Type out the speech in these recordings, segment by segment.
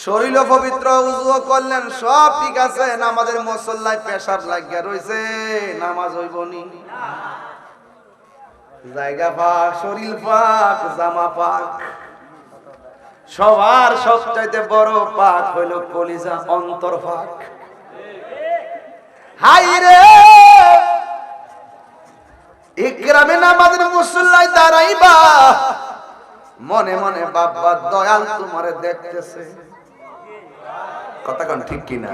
শরীর পবিত্র, উযু করলেন, সব ঠিক আছে, নামাজের মুসল্লায় পেশাব লাগিয়া রইছে, নামাজ হইব নি? জায়গা পাক, শরীর পাক, জামা পাক, সবার সবচাইতে বড় পাক হইল কলিজা, অন্তর পাক। হাই রে, ইকরামে নামাজের মুসল্লায় দাঁড়াইবা, মনে মনে বাবা দয়াল তোমারে দেখতেছে, কথা কোন ঠিক কিনা?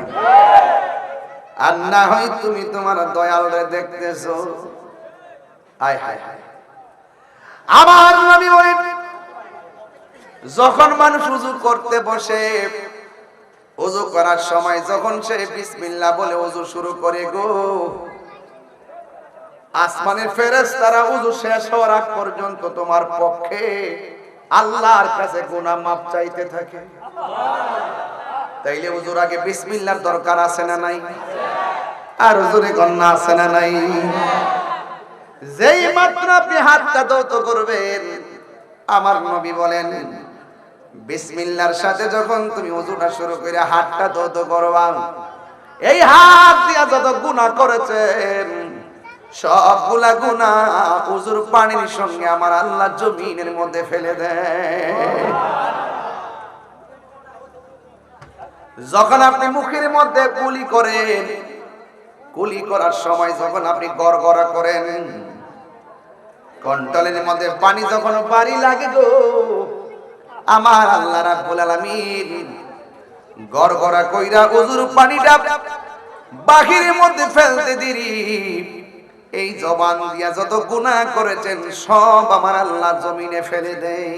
আর না হয় তুমি তোমার দয়াল রে দেখতেছো। হায় হায় হায়, আমার নবী বলেন, যখন মানুষ উযু করতে বসে, উযু করার সময় যখন সে বিসমিল্লাহ বলে উযু শুরু করে গো, আসমানের ফেরেশতারা উযু শেষ হওয়ার আগ পর্যন্ত তোমার পক্ষে আল্লাহর কাছে গুনাহ মাফ চাইতে থাকে। তাইলে উযুর আগে বিসমিল্লাহর দরকার আছে না নাই? আর উযুরে গন্না আছে না নাই? যেই মাত্র আপনি হাতটা ধৌত করবেন, আমার নবী বলেন, বিসমিল্লাহর সাথে যখন তুমি উযুটা শুরু করে হাতটা ধৌত করবা, এই হাত দিয়া যত গুনাহ করেছেন সবগুলা গুনাহ উযুর পানির সঙ্গে আমার আল্লাহ জমিনের মধ্যে ফেলে দেয়। যখন আপনি মুখের মধ্যে কুলি করেন, কুলি করার সময় যখন আপনি গড়গড়া করেন, কন্ট্রোলের মধ্যে পানি যখন বাড়ি লাগে গো, আমার আল্লাহ রাব্বুল আলামিন গড়গড়া কইরা উযুর পানিটা বাহিরের মধ্যে ফেলতে দেরি, এই জবান দিয়া যত গুনাহ করেছেন সব আমার আল্লাহ জমিনে ফেলে দেয়।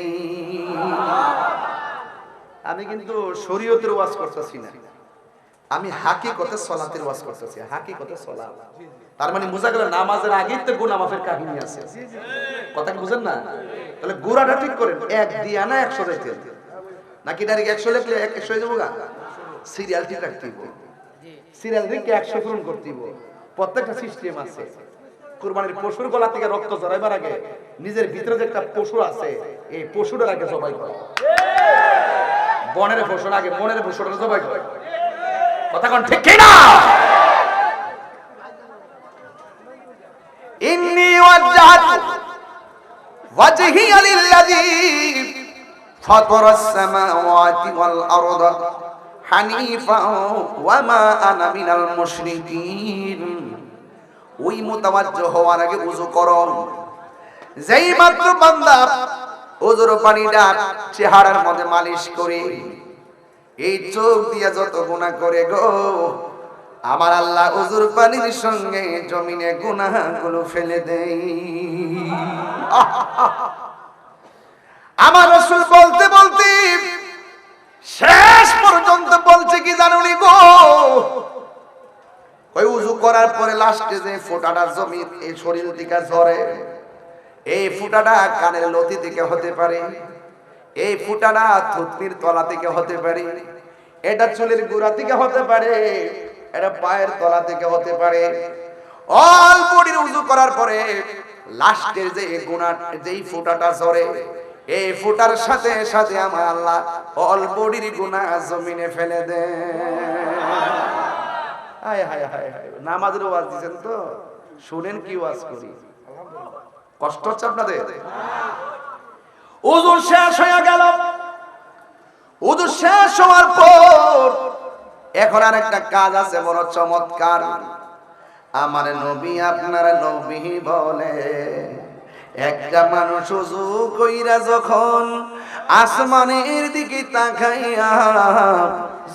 আমি কিন্তু শরীয়তের ওয়াজ করতেছি না, আমি হাকিকতে সালাতের ওয়াজ করতেছি। হাকিকতে সালাত তার মানে বোঝা গেল নামাজের আগেই তো গুনাহ মাফের কাহিনী আছে। কথা কি বুঝেন না? তাহলে গুড়াটা ঠিক করেন, এক দিয়া না 100 যাইতে, নাকি ডাইরেক্ট 100 লিখলে 100 হয়ে যাবো গা? সিরিয়াল ঠিক রাখতে হবে, সিরিয়াল দেখে 100 পূরণ করতে হবে। প্রত্যেকটা সিস্টেম আছে। কুরবানির পশুর গলা থেকে রক্ত ঝরাইবার আগে নিজের ভিতরে যে একটা পশু আছে, এই পশুটার আগে জবাই করে। বনের পশুর আগে বনের পশুটার জবাই করে। কথা কোন ঠিক কি না? ইন্নী ওয়াজজাহতু ওয়াজহিয়া লিল্লাযী ফাতারাস সামাওয়াতি ওয়াল আরদা হানিফান ওয়া মা আনা মিনাল মুশরিকিন। ওই মুতাওয়াজ্জিহ হওয়ার আগে ওযু করুন। যেই মাত্র বান্দা ওযুর পানিটা চেহারার মধ্যে মালিশ করে, এই চোখ দিয়া যত গুনাহ করে গো, আমার আল্লাহ ওযুর পানির সঙ্গে জমিনে গুনাহগুলো ফেলে দেয়। আমার রাসূল বলতে বলতে শেষ পর্যন্ত বলছে কি জানুনি গো, ওই উযু করার পরে লাস্টে যে ফোঁটাটা জমির এই শরীর থেকে ঝরে, এই ফোঁটাটা কানের লতি থেকে হতে পারে, এই ফোঁটাটা থুতনির তলা থেকে হতে পারে, এটা চুলের গোড়া থেকে হতে পারে, এটা পায়ের তলা থেকে হতে পারে। অল বডির উযু করার পরে লাস্টের যে গুনাহ, যেই ফোঁটাটা ঝরে, এই ফোঁটার সাথে সাথে আমার আল্লাহ অল বডির গুনাহ জমিনে ফেলে দেয়। হায় হায় হায় হায়, নামাজের ওয়াজ দিবেন তো শুনেন কি ওয়াজ করি। কষ্ট হচ্ছে আপনাদের? ওযু শেষ হয়ে গেল। ওযু শেষ হওয়ার পর এখন আরেকটা কাজ আছে বড় চমৎকার। আমার নবী আপনার নবী বলে, একটা মানুষ ওযু কইরা যখন আসমানের দিকে তাকাইয়া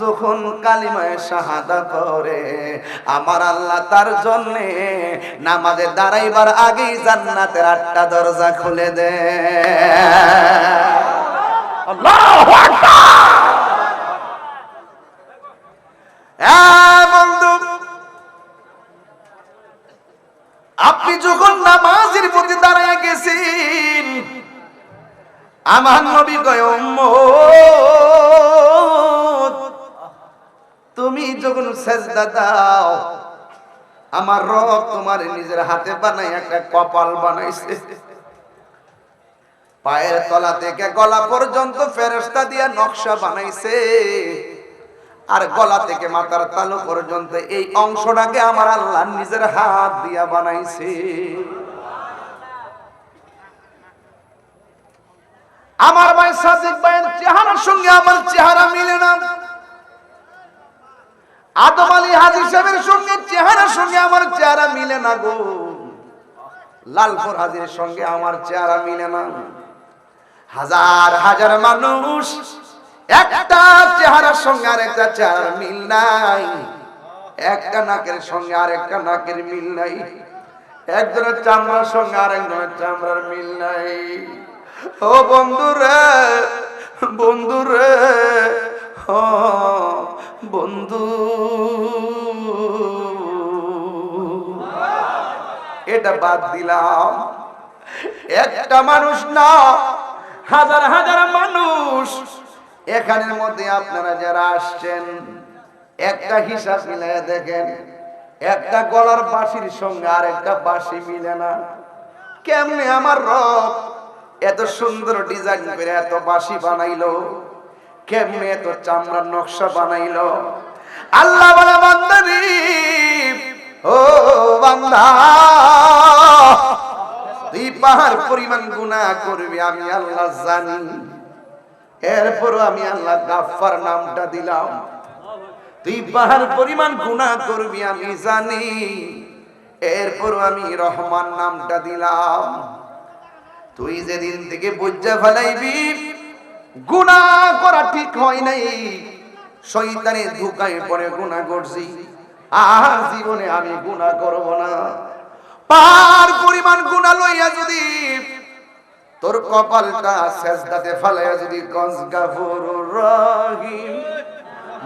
যখন কালিমায়ে শাহাদাত পড়ে, আমার আল্লাহ তার জন্য নামাজে দাঁড়াইবার আগেই জান্নাতের 8টা দরজা খুলে দেয়। আল্লাহু আকবার। বন্ধু, আপনি যখন নামাজের প্রতি দাঁড়ায় গেছেন, আমার নবী কয় উম্মত, তুমি যখন সেজদা দাও, আমার রব তোমার নিজের হাতে বানাই একটা কপাল বানাইছে। পায়ের তলা থেকে গলা পর্যন্ত ফেরেশতা দিয়া নকশা বানাইছে, আর গলা থেকে মাথার তালু পর্যন্ত এই অংশটাকে আমার আল্লাহ নিজের হাত দিয়া বানাইছে। আমার ভাই সাদিক ভাইয়ের চেহারার সঙ্গে আমার চেহারা মিলে না, আদম আলী হাজী সাহেবের সঙ্গে চেহারার সঙ্গে আমার চেহারা মিলে না গো, লালপুর হাজীর সঙ্গে আমার চেহারা মিলে না। হাজার হাজার মানুষ, একটা চেহারার সঙ্গে আর একটা চেহারার মিল নাই, একটা নাকের সঙ্গে আর একটা নাকের মিল নাই, একজনের চামড়ার সঙ্গে আর একজনের চামড়ার মিল নাই। ও বন্ধুরে, বন্ধুরে, ও বন্ধু, এটা বাদ দিলাম। একটা মানুষ না, হাজার হাজার মানুষ এখানের মধ্যে আপনারা যারা আসছেন, একটা হিসাব মিলিয়ে দেখেন, একটা গলার বাঁশির সঙ্গে আর একটা বাঁশি মিলে না। কেমনে আমার রব এত সুন্দর ডিজাইন করে এত বাঁশি বানাইলো, কেমনে এত চামড়ার নকশা বানাইলো? আল্লাহ বলে, বান্দারি, ও বান্দা, তুই পাহাড় পরিমাণ গুনাহ করবি আমি আল্লাহ জানি, এরপরও আমি আল্লাহ গাফফার নামটা দিলাম। তুই পাহাড় পরিমাণ গুনাহ করবি আমি জানি, এরপরও আমি রহমান নামটা দিলাম। তুই যেদিন থেকে বুঝা ফেলাইবি গুনাহ করা ঠিক হয় নাই, শয়তানের ধোঁকায় পড়ে গুনাহ করছি, আর জীবনে আমি গুনাহ করব না। পাহাড় পরিমাণ গুনাহ লইয়া যদি তোর কপালটা সেজদাতে ফেলাইয়া যদি কস গাফুরুর রহিম,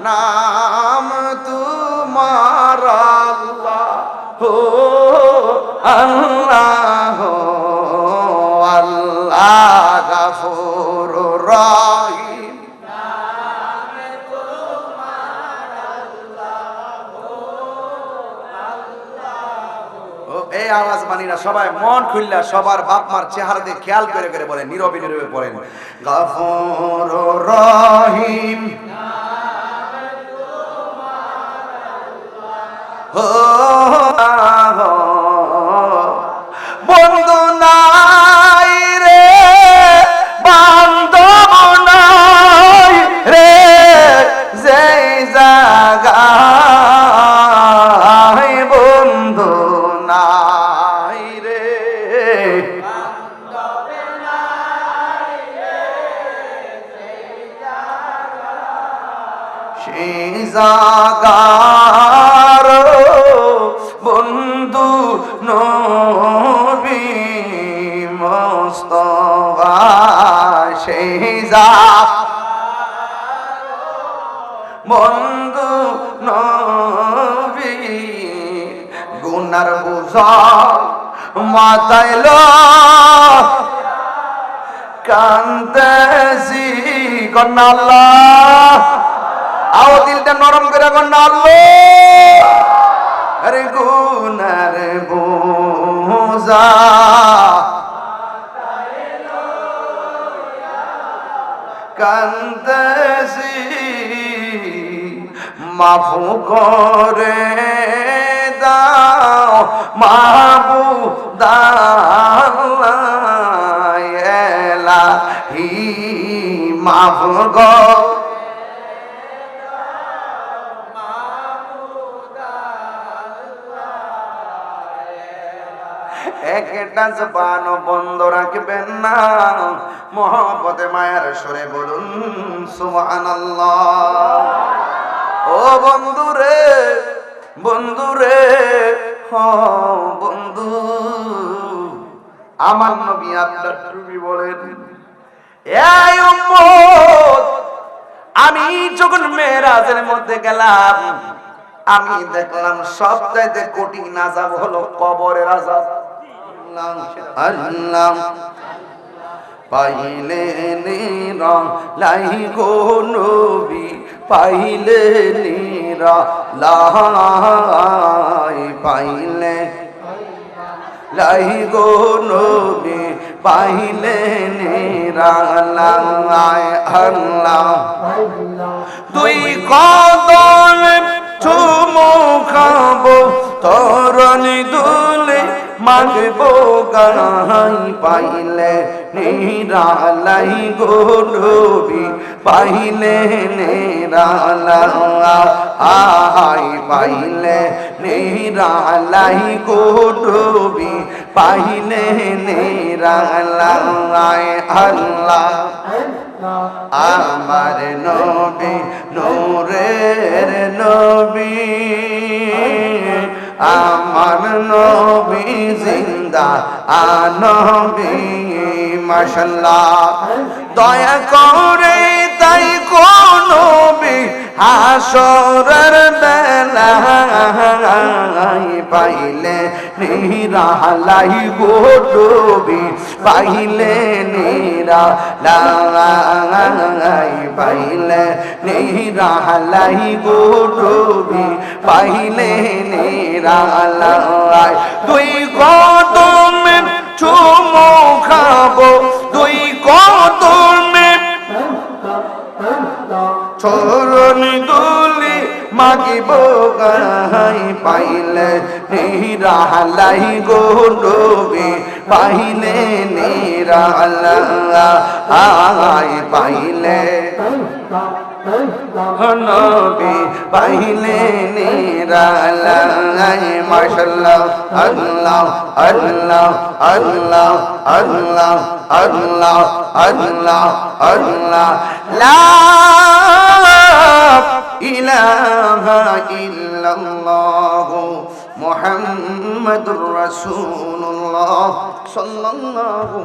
নাম তোমার আল্লাহ, হো আল্লাহ, আল্লাহ গাফুরুর রহিম, নাম তোমার আল্লাহ, আল্লাহ। ও এই আওয়াজ মানিরা সবাই মন খুললা সবার বাপ মার চেহারা দিয়ে খেয়াল করে করে বলেন, নীরবে নীরবে পড়েন, গাফুরুর রহিম, বন্ধু নাই রে, বান্ধব নাই রে, যে জায়গায় বন্ধু নাই রে, সেই জায়গার বন্ধু নবী মুস্তাফা, সেই বন্ধু নবী, গুনার বোঝা মাথায় কান্দেছি কন্যা আল্লাহ, আও দিলটা নরম করে কন্যা আল্লাহ, আরে গুনার বোঝা কান্দেছি, মাফু করে দাও মাহবুব এলাহি, মাফু গো একটা জবান বন্ধ রাখবেন না, মহব্বতে মায়ার সুরে বলুন সুবহানাল্লাহ। ও বন্ধু রে, বন্ধু রে, ও বন্ধু, আমার নবী আপনার তুমি বলেন, এই উম্মত, আমি যখন মেরাজের মধ্যে গেলাম, আমি দেখলাম সবচাইতে কঠিন আযাব হলো কবরের আযাব। আল্লাহ পাইলে নিরা লাই গো নবী, পাইলে নিরা লাই, পাইলে লাই গো নবী, পাইলে নিরালায় আল্লাহ দুই কদম চুমু খাবো তরণি দুলে মাগবো গাই পাইলে নিরালাই গোডবি পাইলে নিরালাই পাইলে নিরালাই গোডবি পাইলে নিরালাই আল্লাহ আমার নবী নূরের নবী আমার নবী জিন্দা নবী মাশাআল্লাহ দয়া করে তাই কোন নবী হাসরের বেলায় পাইলে নিরালাই গোডবি পাইলে নিরালাই পাইলে নিরালাই গোডবি পাইলে নিরালাই দুই কদমে চুমু খাবো দুই কদমে চরণি দুলি মাগিব গাই পাইলে নিরালাই গোডবি পাইলে নিরালাই পাইলে নবী পাইলে নিরালাই মাশাআল্লাহ আল্লাহ আল্লাহ আল্লাহ আল্লাহ আল্লাহ আল্লাহ আল্লাহ লা ইলাহা ইল্লাল্লাহ মুহাম্মাদুর রাসূলুল্লাহ সাল্লাল্লাহু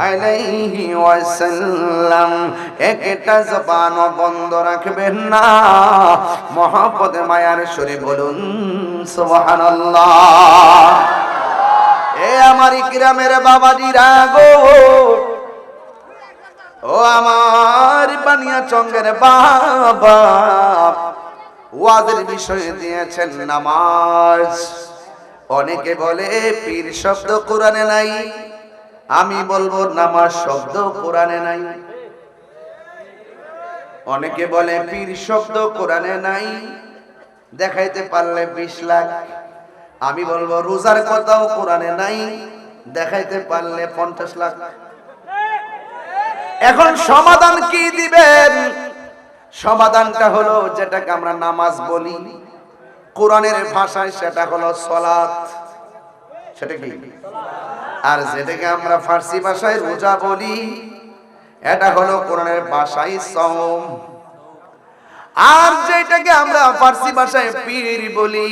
আলাইহি ওয়াসাল্লাম একটা জবান বন্ধ রাখবেন না মহব্বতে মায়ার সুরে বলুন সুবহানাল্লাহ এ আমার ইকরামের বাবাজিরা গো ও আমার বানিয়া চঙ্গের বাবা ওয়াজের বিষয় দিয়েছেন নামাজ অনেকে বলে পীর শব্দ কোরআনে নাই আমি বলবো নামাজ শব্দ কোরআনে নাই অনেকে বলে পীর শব্দ কোরআনে নাই দেখাইতে পারলে 20 লাখ আমি বলবো রোজার কথাও কোরআনে নাই দেখাইতে পারলে 50 লাখ এখন সমাধান কি দিবেন সমাধানটা হলো যেটাকে আমরা নামাজ বলি কোরআনের ভাষায় সেটা হলো সালাত সেটা কি আর যেটাকে আমরা ফার্সি ভাষায় রোজা বলি এটা হলো কোরআনের ভাষায় সওম আর যেটাকে আমরা ফার্সি ভাষায় পীর বলি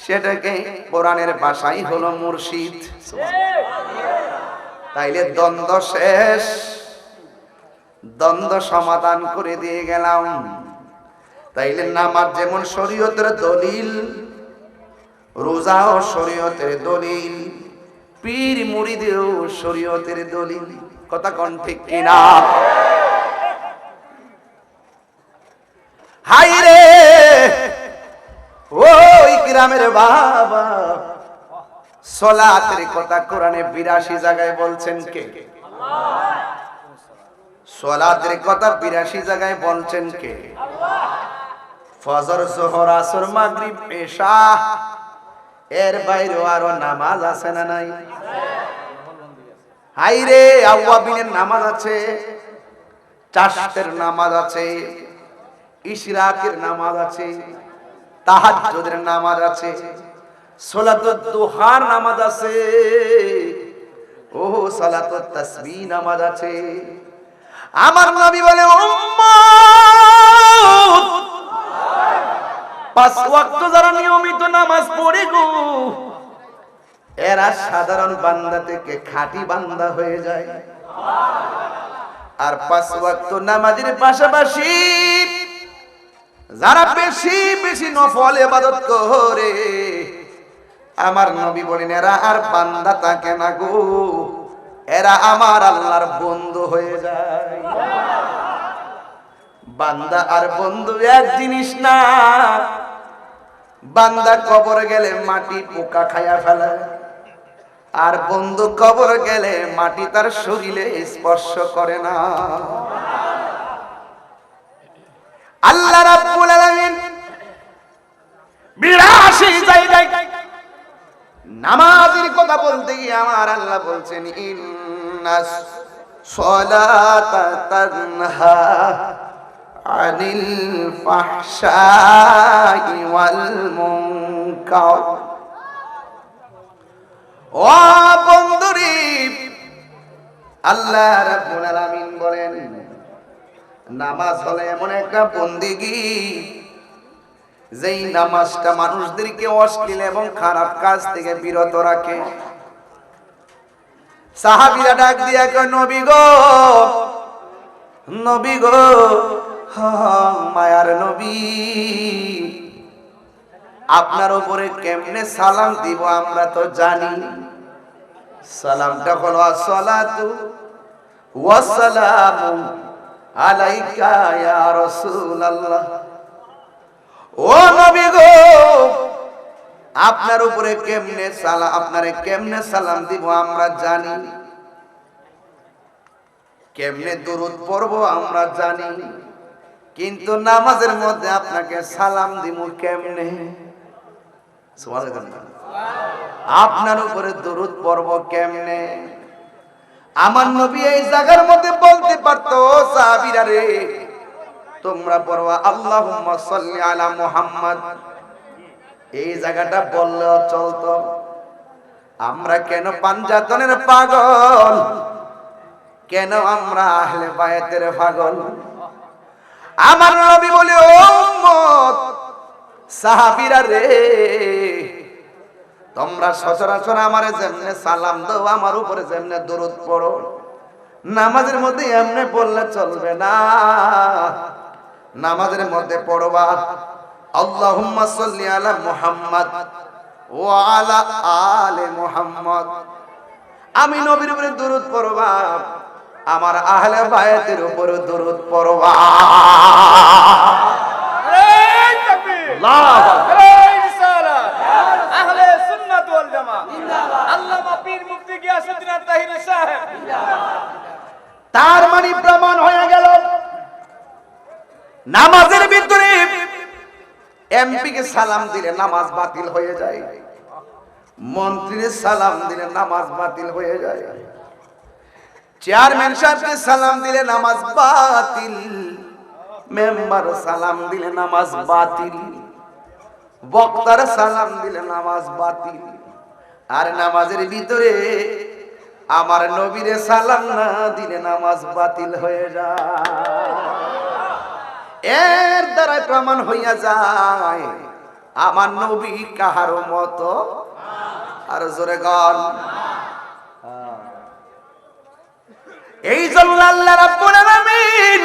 সেটাকে কোরআনের ভাষায় হলো মুর্শিদ তাইলে দ্বন্দ্ব শেষ দ্বন্দ্ব সমাধান করে দিয়ে গেলাম তাইলে নামাজ যেমন শরীয়তের দলিল রোজাও শরীয়তের দলিল পীর মুরিদেও শরীয়তের দলিল কথা কোন ঠিক কিনা হাই রে ওই গ্রামের বাবা সালাতের কথা কোরআনে 82 জায়গায় বলছেন কে আল্লাহ সালাতের কথা 82 জায়গায় বলছেন কে আল্লাহ ফজর যোহর আসর মাগরিব এশা এর বাইরেও আরো নামাজ আছে না নাই হাইরে আওয়াবিনের নামাজ আছে চাশতের নামাজ আছে ইশরাকের নামাজ আছে তাহাজ্জুদের নামাজ আছে সালাতুদ দুহার নামাজ আছে ও সালাতুত তাসবিহ নামাজ আছে আমার নবী বলে উম্মত 5 ওয়াক্ত যারা নিয়মিত নামাজ পড়ে গো এরা সাধারণ বান্দা থেকে খাঁটি বান্দা হয়ে যায় আর 5 ওয়াক্ত নামাজের পাশাপাশি যারা বেশি বেশি নফল ইবাদত করে আমার নবী বলেন এরা আর বান্দা থাকে না গো এরা আমার আল্লাহর বন্ধু হয়ে যায় বান্দা আর বন্ধু এক জিনিস না বান্দা কবরে গেলে মাটি পোকা খায়া ফেলে আর বন্ধু কবর গেলে মাটি তার শরীরে স্পর্শ করে না। আল্লাহ রাব্বুল আলামিন 82 জায়গায় নামাজের কথা বলতে গিয়ে আমার আল্লাহ বলছেন ইন্নাস সালাতা তানহা আনিল ফাহশাই ওয়াল মুনকার। ও বন্ধুরে, আল্লাহ রাব্বুল আলামিন বলেন নামাজ হলো এমন একটা বন্দেগী যেই নামাজটা মানুষদেরকে অশ্লীল এবং খারাপ কাজ থেকে বিরত রাখে। সাহাবীরা ডাক দিয়া কয় নবী গো, নবী গো, মায়ার নবী, আপনার উপরে কেমনে সালাম দিব আমরা তো জানি। সালামটা হলো আসসালাতু ওয়াসসালামু আলাইকা ইয়া রাসূলুল্লাহ। ও নবী গো, আপনার উপরে কেমনে সালাম, আপনারে কেমনে সালাম দিব আমরা জানি, কেমনে দরুদ পড়ব আমরা জানি, কিন্তু নামাজের মধ্যে আপনাকে সালাম দিব কেমনে? সুবহানাল্লাহ। আপনার উপরে দরুদ পড়ব কেমনে? আমার নবী এই জায়গার মধ্যে বলতে পারতো সাহাবীরা রে তোমরা পড়বা আল্লাহুম্মা সাল্লি আলা মুহাম্মদ, এই জায়গাটা বললেও চলতো। আমরা কেন পাঞ্জাতনের পাগল, কেন আমরা আহলে বায়াতের পাগল? আমার নবী বলে ও উম্মত সাহাবীরা রে, তোমরা সচরাচর আমারে যেমনে সালাম দাও, আমার উপরে যেমনে দরুদ পড়ো, নামাজের মধ্যে এমনি বললে চলবে না। নামাজের মধ্যে পড়বা আল্লাহুম্মা সাল্লি আলা মুহাম্মদ ওয়া আলা আলি মুহাম্মদ। আমি নবীর উপরে দরুদ পড়বা, আমার আহলে বায়াতের উপরে দরুদ পড়বা। এই তাকবীর, আল্লাহু আকবার। এই রিসালাত, আহলে সুন্নাত ওয়াল জামাত জিন্দাবাদ। আল্লামা পীর মুফতি গিয়াসউদ্দিন আত-তাহিরি সাহেব জিন্দাবাদ। তার মানে প্রমাণ হয়ে গেল নামাজের ভিতরে এমপি কে সালাম দিলে নামাজ বাতিল হয়ে যায়, মন্ত্রীর সালাম দিলে নামাজ বাতিল হয়ে যায়, চেয়ারম্যান সাহেবকে সালাম দিলে নামাজ বাতিল, মেম্বার সালাম দিলে নামাজ বাতিল, বক্তার সালাম দিলে নামাজ বাতিল। আর নামাজের ভিতরে আমার নবীরে সালাম না দিলে নামাজ বাতিল হয়ে যায়। এর দ্বারা প্রমাণ হইয়া যায় আমার নবী কাহারো মতো। আর জোরে গান। এই জন্য আল্লাহ রাব্বুল আলামিন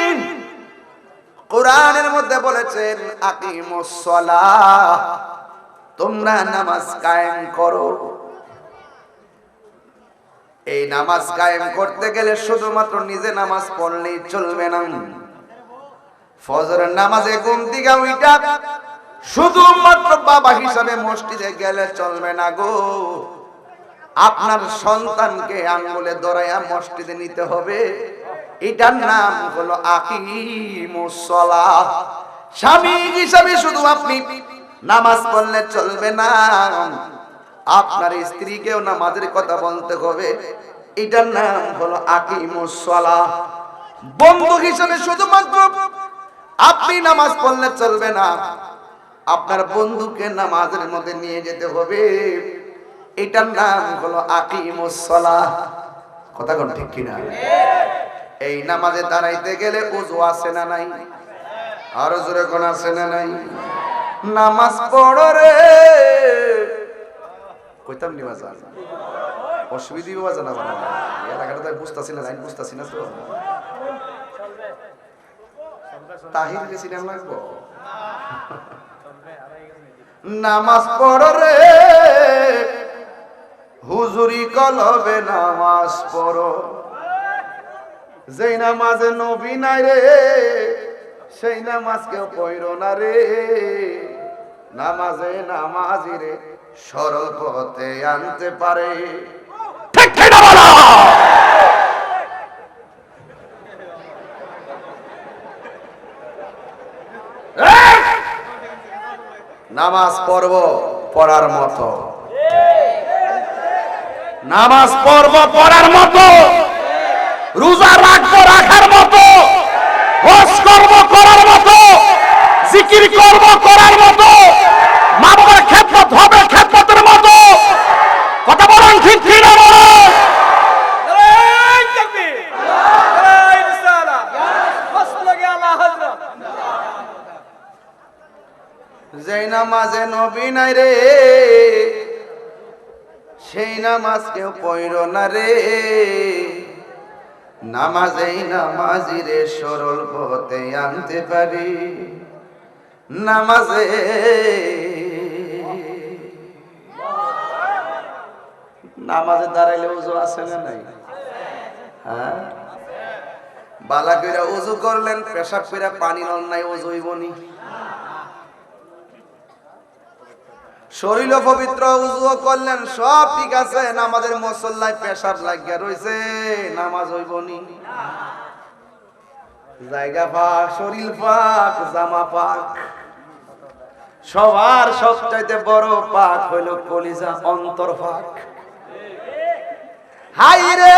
কোরআনের মধ্যে বলেছেন আকিমুস সালাহ, তোমরা নামাজ কায়েম করো। এই নামাজ কায়েম করতে গেলে শুধুমাত্র নিজে নামাজ পড়লেই চলবে না। ফজরের নামাজে ঘুম থেকে উঠা শুধুমাত্র বাবা হিসাবে মসজিদে গেলে চলবে না গো, আপনার সন্তানকে আঙ্গুলে ধরাইয়া মসজিদে নিতে হবে। এটার নাম হলো আকিমুস সালাহ। স্বামী হিসাবে শুধু আপনি নামাজ পড়লে চলবে না, আপনার স্ত্রীকেও নামাজের কথা বলতে হবে। এটার নাম হলো আকিমুস সালাহ। বন্ধু হিসাবে শুধুমাত্র আপনি নামাজ পড়লে চলবে না, আপনার বন্ধুকে নামাজের মধ্যে নিয়ে যেতে হবে। এটার নাম হলো আকিমুস সালাহ। কথা কোন ঠিক কিনা? এই নামাজে দাঁড়াইতে গেলে ওযু আছে না নাই? আর জোরে কোন আছে না নাই? নামাজ পড়ো রে, কইতাম নি বাজান, অসুবিধা বাজান আমার এলাকাটা তাই বুঝতাছি না, লাইন বুঝতাছি না তো। তাহির গেছি নাম লাগবো। নামাজ পড়ো রে, হুজুরি কলবে নামাজ পড়ো। যেই নামাজে নবী নাই রে, সেই নামাজ কেউ পড়ো না রে। নামাজে নামাজি রে সরল পথে আনতে পারে। নামাজ পড়ব পড়ার মতো, নামাজ পড়ব পড়ার মতো, রোজা রাখবো রাখার মতো, হজ করব করার মতো, জিকির করব করার মতো, মা বাবার খেদমত হবে খেদমতের মতো। কথা বলেন ঠিক কি না বলেন? নারায়ে তাকবীর, নারায়ে রিসালাহ, মাসলাকে আলা হযরত। যেই নামাজে নবী নাই রে, সেই নামাজ কেউ পড়ো না রে। নামাজেই নামাজিরে সরল পথে আনতে পারি। নামাজে নামাজে দাঁড়াইলে উজু আছে না নাই? হ্যাঁ, বালা কইরা উজু করলেন, পেশাব কইরা পানি নল নাই, উজু হইবনি। শরীর পবিত্র, উজু করলেন, সব ঠিক আছে, নামাজের মুসল্লায় পেশাব লাগিয়া রইছে, নামাজ হইবনি। জায়গা পাক, শরীর পাক, জামা পাক, সবার সবচাইতে বড় পাক হইল কলিজা, অন্তর পাক। হাই রে,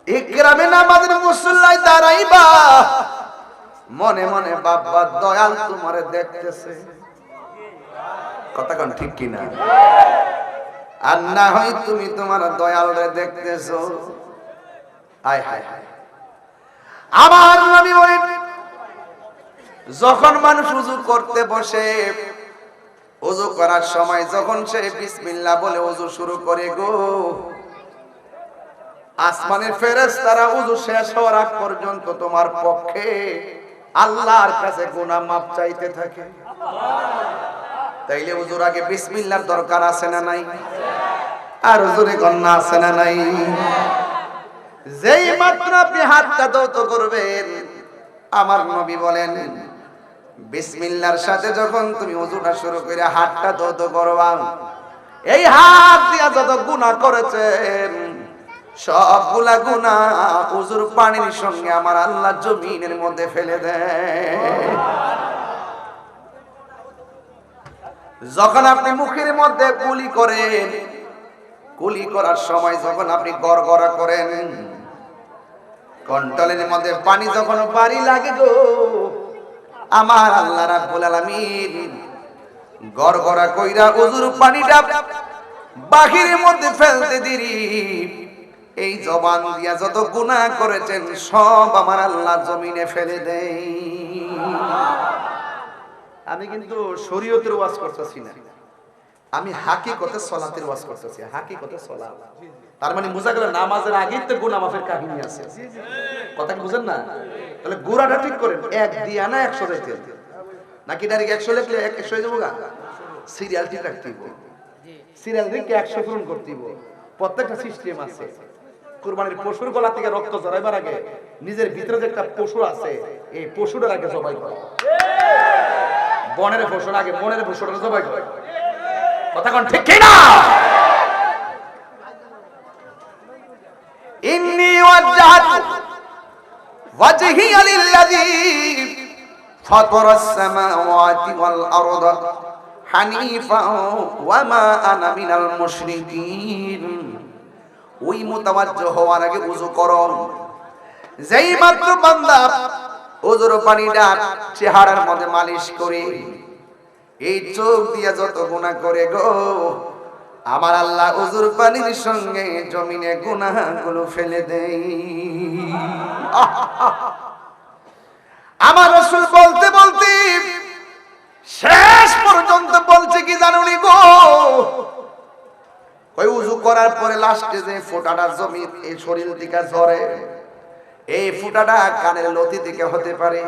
ইকরামে নামাজের মুসল্লায় দাঁড়াইবা, মনে মনে বাবা দয়াল তোমারে দেখতেছে। কথা কোন ঠিক কিনা? আর না হয় তুমি তোমার দয়ালরে দেখতেছো। আয় হায় হায়, আমার নবী বলেন, যখন মানুষ উযু করতে বসে, উযু করার সময় যখন সে বিসমিল্লাহ বলে উযু শুরু করে গো, আসমানের ফেরেশতারা উযু শেষ হওয়ার আগ পর্যন্ত তোমার পক্ষে আল্লাহর কাছে গুনাহ মাফ চাইতে থাকে। তাইলে উযুর আগে বিসমিল্লাহর দরকার আছে না নাই? আর জোরে গন্না আছে না নাই? যেই মাত্র আপনি হাতটা দৌত করবেন, আমার নবী বলেন, বিসমিল্লাহর সাথে যখন তুমি ওযুটা শুরু করে হাতটা দৌত করবা, এই হাত দিয়া যত গুনাহ করেছেন সবগুলা গুনাহ ওযুর পানির সঙ্গে আমার আল্লাহ জমিনের মধ্যে ফেলে দেয়। যখন আপনি মুখের মধ্যে কুলি করেন, কুলি করার সময় যখন আপনি গড়গড়া করেন, কন্ট্রোলের মধ্যে পানি যখন বাড়ি লাগে গো, আমার আল্লাহ রাব্বুল আলামিন গড়গড়া কইরা ওযুর পানিটা বাহিরের মধ্যে ফেলতে দেরি, এই জবান দিয়া যত গুনাহ করেছেন সব আমার আল্লাহ জমিনে ফেলে দেয়। আমি কিন্তু শরীয়তের ওয়াজ করতেছি না, আমি হাকিকতে সালাতের ওয়াজ করতেছি। হাকিকতে সালাত তার মানে বোঝা গেল নামাজের আগেই তো গুনাহ মাফের কাহিনী আছে। কথা কি বুঝেন না? তাহলে গুড়াটা ঠিক করেন, এক দিয়া না 100 দিতে, নাকি ডাইরেক্ট 100 লিখলে 100 হয়ে যাবো গা? সিরিয়াল ঠিক রাখতে হবে, সিরিয়াল দেখে 100 পূরণ করতে হবে। প্রত্যেকটা সিস্টেম আছে। কুরবানির পশুর গলা থেকে রক্ত ঝরাইবার আগে নিজের ভিতরে যে একটা পশু আছে, এই পশুটার আগে জবাই করে। বনের পশুর আগে মনের পশুটা জবাই করে। কথা কোন ঠিক কি না? ইন্নী ওয়াজজাহতু ওয়াজহিয়া লিল্লাযী ফাতারাস সামাওয়াতি ওয়াল আরদা হানিফা ওয়া মা আনা মিনাল মুশরিকিন। ওই মুতাওয়াজ্জহ হওয়ার আগে ওযু করো। যেই মাত্র বান্দা ওযুর পানিটা চেহারার মধ্যে মালিশ করে, এই চোখ দিয়া যত গুনাহ করে গো, আমার আল্লাহ ওযুর পানির সঙ্গে জমিনে গুনাহগুলো ফেলে দেয়। আমার রাসূল বলতে বলতে শেষ পর্যন্ত বলছে কি জানুনি গো, ওই উযু করার পরে লাস্টে যে ফোঁটাটা জমিন এই শরীর থেকে ঝরে, এই ফোঁটাটা কানের লতি থেকে হতে পারে,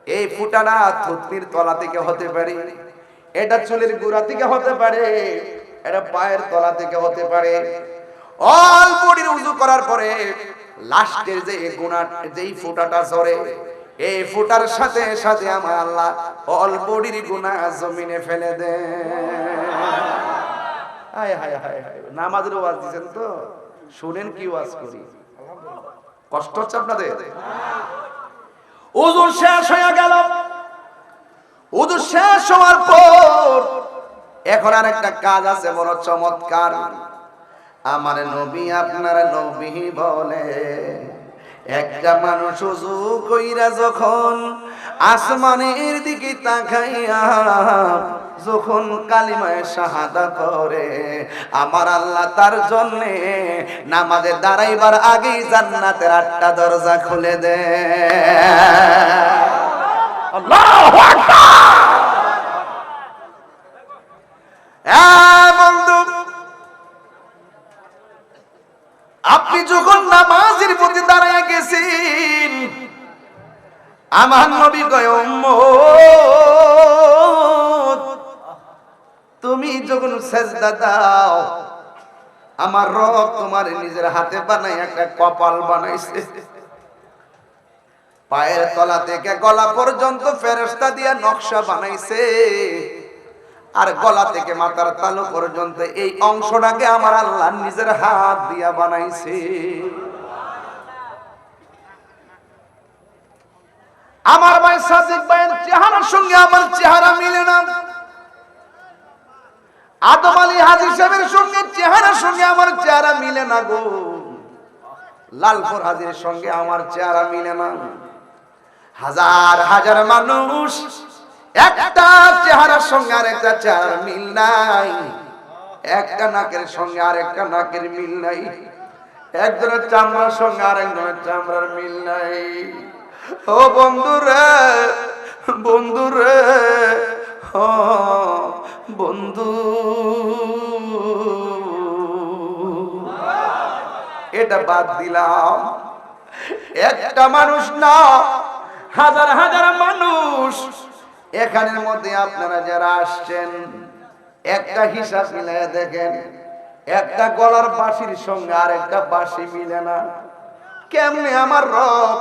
এই ফোঁটাটা থুতনির তলা থেকে হতে পারে, এটা চুলের গোড়া থেকে হতে পারে, এটা পায়ের তলা থেকে হতে পারে। অল বডির উযু করার পরে লাস্টের যে গুনাহ যেই ফোঁটাটা ঝরে, এই ফোঁটার সাথে সাথে আমার আল্লাহ অল বডির গুনাহ জমিনে ফেলে দেয়। হায় হায় হায় হায়, নামাজের ওয়াজ দিবেন তো শুনেন কি ওয়াজ করি। কষ্ট হচ্ছে আপনাদের? ওযু শেষ হয়ে গেল, উযু শেষ হওয়ার পর এখন আর একটা কাজ আছে বড় চমৎকার। আমার নবী আপনার নবী বলে একটা মানুষ উযু কইরা যখন আসমানের দিকে তাকাইয়া যখন কালিমায়ে শাহাদাত পড়ে, আমার আল্লাহ তার জন্য নামাজে দাঁড়াইবার আগেই জান্নাতের 8টা দরজা খুলে দেয়। আল্লাহু আকবার। বন্ধু, আপনি যখন নামাজের প্রতি দাঁড়ায় গেছেন, আমার নবী কয় উম্মত তুমি যখন সেজদা দাও, আমার রব তোমার নিজের হাতে বানায় একটা কপাল বানাইছে। পায়ের তলা থেকে গলা পর্যন্ত ফেরেশতা দিয়া নকশা বানাইছে, আর গলা থেকে মাথার তালু পর্যন্ত এই অংশটাকে আমার আল্লাহ নিজের হাত দিয়া বানাইছে। আমার ভাই সাদিক ভাইয়ের চেহারার সঙ্গে আমার চেহারা মিলে না, আদম আলী হাজী সাহেবের সঙ্গে চেহারার সঙ্গে আমার চেহারা মিলে না গো, লালপুর হাজীর সঙ্গে আমার চেহারা মিলে না। হাজার হাজার মানুষ, একটা চেহারার সঙ্গে আরেকটা চেহারার মিল নাই, একটা নাকের সঙ্গে আরেকটা নাকের মিল নাই, একজনের চামড়ার সঙ্গে আরেকজনের চামড়ার মিল নাই। ও বন্ধুরে, বন্ধুরে, ও বন্ধু, এটা বাদ দিলাম। একটা মানুষ না, হাজার হাজার মানুষ এখানের মধ্যে আপনারা যারা আসছেন, একটা হিসাব মিলাই দেখেন, একটা গলার বাঁশির সঙ্গে আর একটা বাঁশি মিলে না। কেমনে আমার রব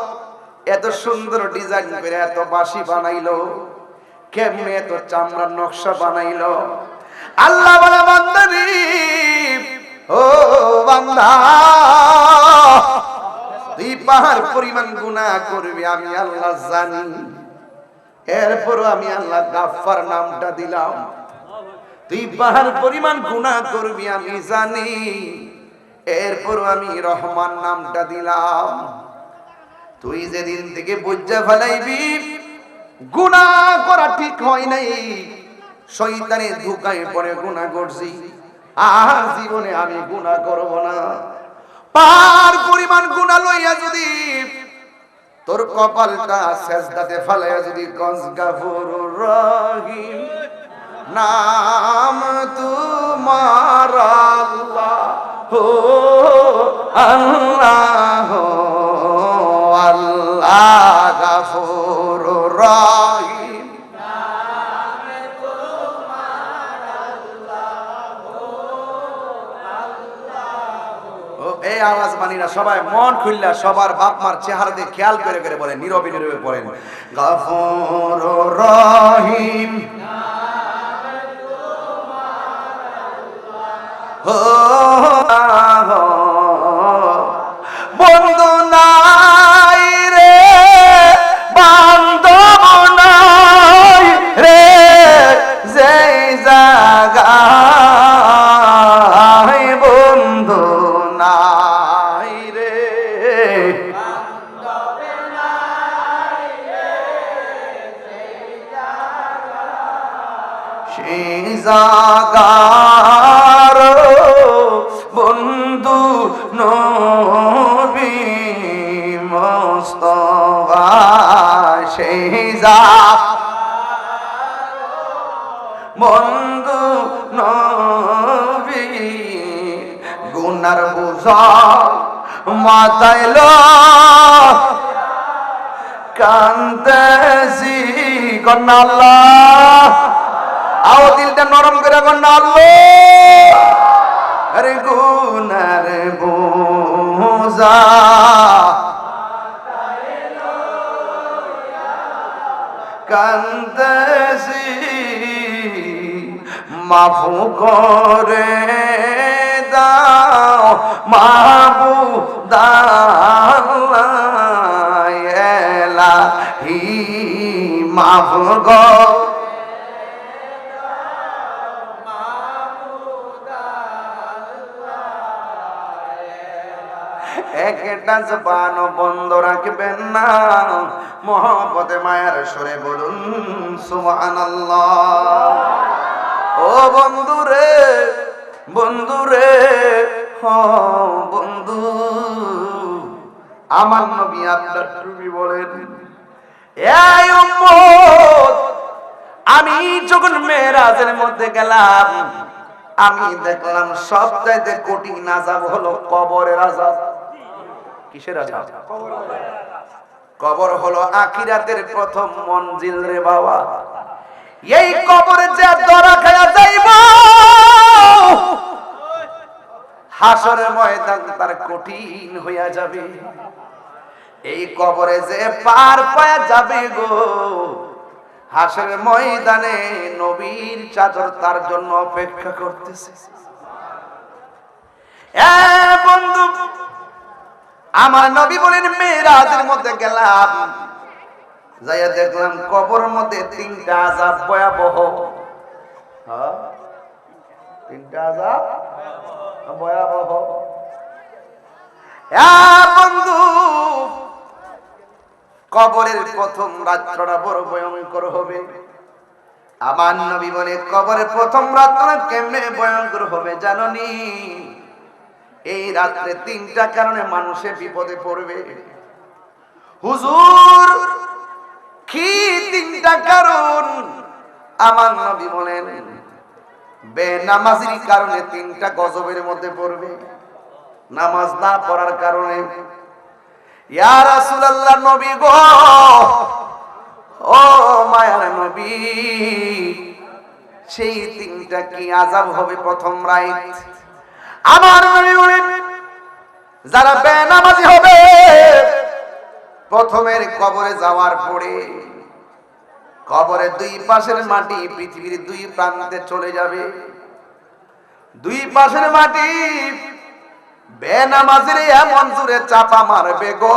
এত সুন্দর ডিজাইন করে এত বাঁশি বানাইলো, কেমনে এত চামড়ার নকশা বানাইলো? আল্লাহ বলে বান্দারি, ও বান্দা, তুই পাহাড় পরিমাণ গুনাহ করবি আমি আল্লাহ জানি, এরপর আমি আল্লাহ গাফফার নামটা দিলাম। তুই পাহাড় পরিমাণ গুনাহ করবি আমি জানি, এরপর আমি রহমান নামটা দিলাম। তুই যেদিন থেকে বুঝা ফেলাইবি গুনাহ করা ঠিক হয় নাই, শয়তানের ধোঁকায় পড়ে গুনাহ করছি, আর জীবনে আমি গুনাহ করব না। পাহাড় পরিমাণ গুনাহ লইয়া যদি তোর কপালটা সেজদাতে ফেলাইয়া যদি কস গাফুরুর রহিম, নাম তোমার আল্লাহ হো আল্লাহ, আল্লাহ গাফুরুর রহিম, এই আওয়াজ মানিনা সবাই মন খুললা সবার বাপ মার চেহারা দিয়ে খেয়াল করে করে বলেন, নীরবে নীরবে পড়েন, গাফুরুর রহিম বন্ধু নাই রে, বান্ধব নাই রে, যেই জায়গায় বন্ধু নাই রে, সেই জায়গার বন্ধু নবী মুস্তাফা, সেই বন্ধু নবী গুনার বোঝা মাথাইল কান্দেছি কন্যা আল্লাহ, আও দিলটা নরম করে কন্যা আল্লাহ, আরে গুনার বোঝা কান্দেছি মাফু করে দাও মাহবুব এলাহি, মাফ একটা জবান বন্ধ রাখবেন না, মহব্বতে মায়ার সুরে বলুন সুবহানাল্লাহ। ও বন্ধুরে, বন্ধুরে, ও বন্ধু, আমার নবী আপনার তুমি বলেন, এই উম্মত, আমি যখন মেরাজের মধ্যে গেলাম, আমি দেখলাম সবচাইতে কঠিন আযাব হলো কবরের আযাব। কিসের আযাব? কবর হলো আখিরাতের প্রথম মঞ্জিল রে বাবা। এই কবরে যে ধরা খায়া যাইব, হাসরের ময়দান তার কঠিন হইয়া যাবে। এই কবরে যে পার পায়া যাবে গো, হাসরের ময়দানে নবীর চাদর তার জন্য অপেক্ষা করতেছে। এ বন্ধু, আমার নবী বলেন মেরাজের মধ্যে গেলাম, যাইয়া দেখলাম কবরের মধ্যে তিনটা আযাব ভয়াবহ। হ্যাঁ, তিনটা আযাব ভয়াবহ। এ বন্ধু, কবরের প্রথম রাত্রটা বড় ভয়ঙ্কর হবে। আমার নবী বলে কবরের প্রথম রাত্রটা কেমনে ভয়ঙ্কর হবে জাননি? এই রাত্রে তিনটা কারণে মানুষের বিপদে পড়বে। হুজুর, কি তিনটা কারণ? আমার নবী বলেন বেনামাজির কারণে তিনটা গজবের মধ্যে পড়বে। নামাজ না পড়ার কারণে। ইয়া রাসূলুল্লাহ, নবী গো, ও মায়ার নবী, সেই তিনটা কি আযাব হবে প্রথম রাত? আমার নবী বলেন যারা বেনামাজি হবে প্রথমের কবরে যাওয়ার পরে, কবরের দুই পাশের মাটি পৃথিবীর দুই প্রান্তে চলে যাবে। দুই পাশের মাটি বেনামাজির এমন জোরে চাপা মারবে গো,